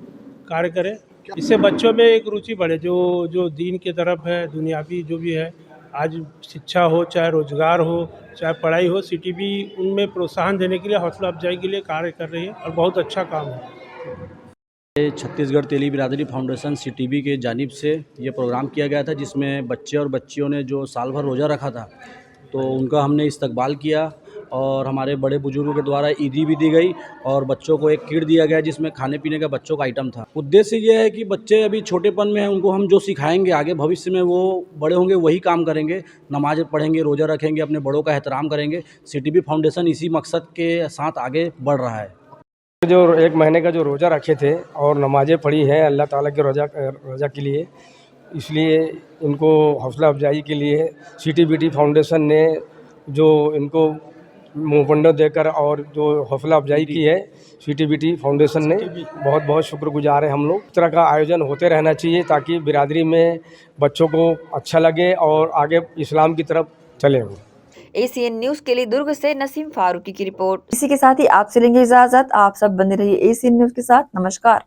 कार्य करें। इससे बच्चों में एक रुचि बढ़े जो दीन की तरफ है, दुनियावी जो भी है, आज शिक्षा हो, चाहे रोज़गार हो, चाहे पढ़ाई हो, सीटीबी उनमें प्रोत्साहन देने के लिए, हौसला अफजाई के लिए कार्य कर रही है और बहुत अच्छा काम है। छत्तीसगढ़ तेली बिरादरी फाउंडेशन सीटीबी के जानिब से ये प्रोग्राम किया गया था, जिसमें बच्चे और बच्चियों ने जो साल भर रोज़ा रखा था तो उनका हमने इस्तकबाल किया और हमारे बड़े बुजुर्गों के द्वारा ईदी भी दी गई और बच्चों को एक किट दिया गया जिसमें खाने पीने का बच्चों का आइटम था। उद्देश्य ये है कि बच्चे अभी छोटेपन में हैं, उनको हम जो सिखाएंगे आगे भविष्य में वो बड़े होंगे वही काम करेंगे, नमाज पढ़ेंगे, रोज़ा रखेंगे, अपने बड़ों का एहतराम करेंगे। सीटीबी फाउंडेशन इसी मकसद के साथ आगे बढ़ रहा है। जो 1 महीने का जो रोज़ा रखे थे और नमाज़ें पढ़ी हैं अल्लाह ताला के रोज़ा के लिए, इसलिए इनको हौसला अफजाई के लिए सीटीबीटी फाउंडेशन ने जो इनको मोमेंटो देकर और जो हौसला अफजाई की है सीटीबीटी फाउंडेशन ने, बहुत बहुत शुक्रगुजार है हम लोग। इस तरह का आयोजन होते रहना चाहिए ताकि बिरादरी में बच्चों को अच्छा लगे और आगे इस्लाम की तरफ चले हो। एसीएन न्यूज के लिए दुर्ग से नसीम फारूकी की रिपोर्ट। इसी के साथ ही आपसे लेंगे इजाजत। आप सब बने रहिए एसीएन न्यूज के साथ। नमस्कार।